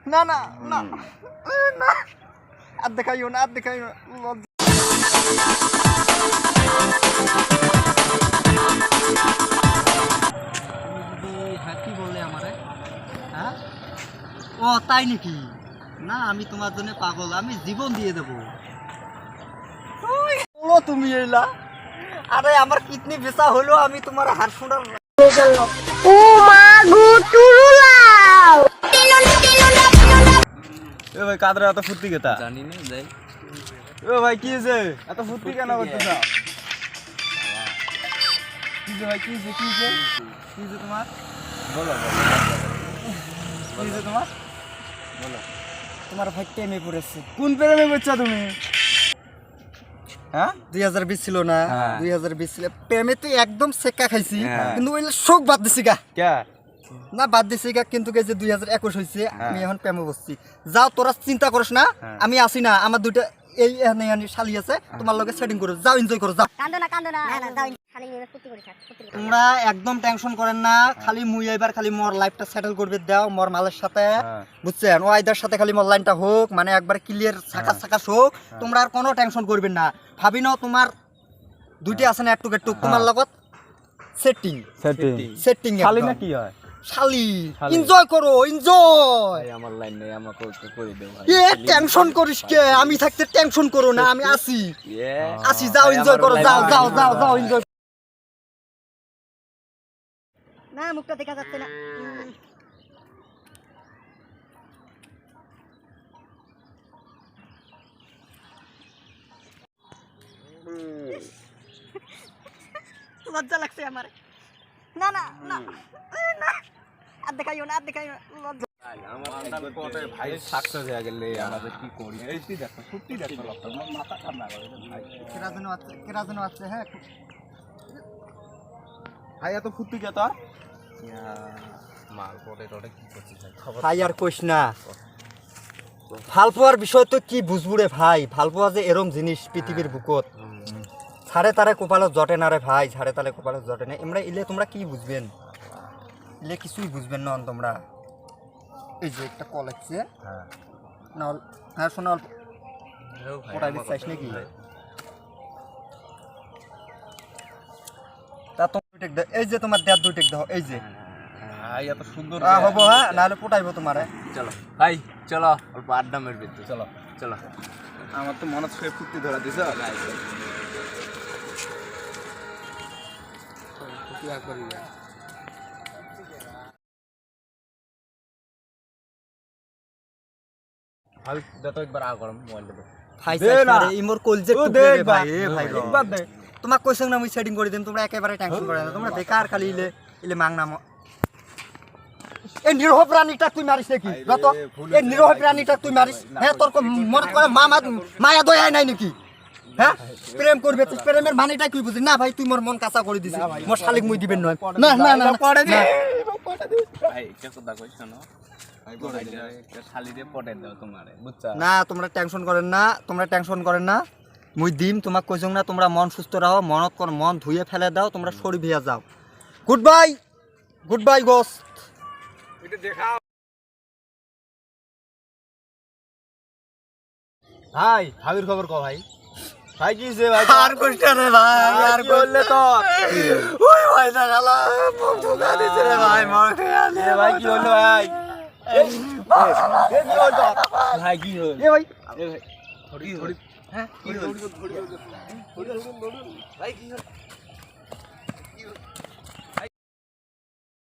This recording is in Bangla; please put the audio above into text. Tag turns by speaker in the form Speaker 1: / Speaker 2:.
Speaker 1: না না না না আর দেখাইও না আর দেখাইও না কি বললে আমারে হ্যাঁ ও তাই নাকি না আমি তোমার জন্য পাগল আমি জীবন দিয়ে দেবো তুমি এলা আরে আমার কিডনি বেচা হলো আমি তোমার হাড় শোনার
Speaker 2: ও মা গো টুরুলাও
Speaker 1: এ ভাই কাদরা এত ফুর্তি কেতা
Speaker 3: জানি না যাই
Speaker 1: ও ভাই কি হয়েছে এত ফুর্তি কেন করতেছ কি যে ভাই কি যে তোমার
Speaker 3: বলো
Speaker 1: কি যে তোমার
Speaker 3: বলো
Speaker 1: তোমার ভাই প্রেমে পড়েছে কোন প্রেমে পড়ছো তুমি হ্যাঁ 2020 ছিল না 2020 ছিল প্রেমে তো একদম সেকা খাইছি কিন্তু ওইলে শোক বাদ দিছি গা
Speaker 3: কে
Speaker 1: না বাদ দিছি গা কিন্তু যে 2021 হইছে আমি এখন প্রেমে বসছি যাও তোরা চিন্তা করিস না আমি আসি না আমার দুইটা এই এখানে শালি আছে তোমার লগে সেটিং করো যাও এনজয় করো যাও
Speaker 2: কান্দো না না যাও খালি ফুর্তি করে থাক
Speaker 1: তোমরা একদম টেনশন করেন না খালি মুই এবার খালি মোর লাইফটা সেটেল করবে দাও মোর মালের সাথে বুঝছেন ও আইদার সাথে খালি মোর লাইনটা হোক মানে একবার ক্লিয়ার সাকাস হোক তোমরা আর কোনো টেনশন করবেন না ভাবি নাও তোমার দুইটা আছে না একটু তোমার লগত সেটিং
Speaker 3: খালি না কি হয়
Speaker 1: শালি এনজয় করো এনজয়
Speaker 3: আমার লাইন নেই আমাকে করে দাও ভাই
Speaker 1: এ টেনশন করিস কে আমি থাকতে টেনশন করো না আমি আসি যাও এনজয় করো যাও এনজয়
Speaker 2: না মুখটা দেখা যাচ্ছে না লজ্জা লাগছে আমার না না না না আর দেখাইও না লজ্জা
Speaker 3: আমার কোটে ভাই সাকসেস হয়ে গেলে আমাদের কি করি এই দেখো সত্যি দেখো আমার মাথা ঠান্ডা করে ভাই
Speaker 1: কেরাজনো আছে হ্যাঁ
Speaker 3: ভাই এত ফুর্তি কে তোর মাল কোটে টোটে কি করছিস খবর
Speaker 1: ভাই আর কইস না ভাল পাওয়ার বিষয় তো কি বুঝবো রে ভাই ভাল পাওয়া যে এরম জিনিস পৃথিবীর বুকত ছাড়ে তারে কপালত জটে না রে ভাই ছাড়ে তারে কপালত জটে না তোমরা কি বুঝবেন কিছুই বুঝবেন না তোমরা এই যে একটা কল আসছে না হ্যাঁ শোনা অল্প ওটা চাইস নাকি তা তোমার এই যে তোমার দেড় দুই টেক দাও এই যে
Speaker 3: এত সুন্দর
Speaker 1: হবো হ্যাঁ নাহলে পোটাইবো তোমারে
Speaker 3: চলো ভাই চলো অল্প আড্ডা মেরবে চলো আমার তো মনে হচ্ছে ফুর্তি ধরা দিছ ভাই দেখো একবার আ গরম মোবাইল দেবো
Speaker 1: তোমাক কইছ না মুই সেটিং করে দিম তোমরা একেবারে টেনশন করে না তোমরা বেকার খালি ইলে মাং নাম এই নিরহ প্রাণীটা তুই মারিস নাকি যত এই নিরহ প্রাণীটা তুই মারিস হ্যাঁ তোর মনে করে মায়া দয়া নাই নাকি হ্যাঁ প্রেম করবে তুই প্রেমের মানেটা কি বুঝিস না ভাই তুই মোর মন কাঁচা করে দিছিস মোর শালিক মুই দিবেন নয় না পড়ে দে
Speaker 3: ভাই একটা কথা কই শোনো
Speaker 1: না তোমরা টেনশন করেন না মুই দিম তোমাক কইছং না তোমরা মন সুস্থ রাখো মন ধুয়ে ফেলে দাও তোমরা শরীর ভিয়া যাও গুড বাই গোস
Speaker 3: ভাই ভাবির খবর ক ভাই ভাই কি যে ভাই
Speaker 1: আর কষ্ট রে ভাই আর
Speaker 3: বললে তো
Speaker 1: ওই ভাই না গালা মুখ ধোকা দিছে রে ভাই মর খেয়া নে
Speaker 3: ভাই কি হলো ভাই ভাই কি হলো
Speaker 1: এ ভাই
Speaker 3: থড়ি হ্যাঁ কি হলো ভাই কি হলো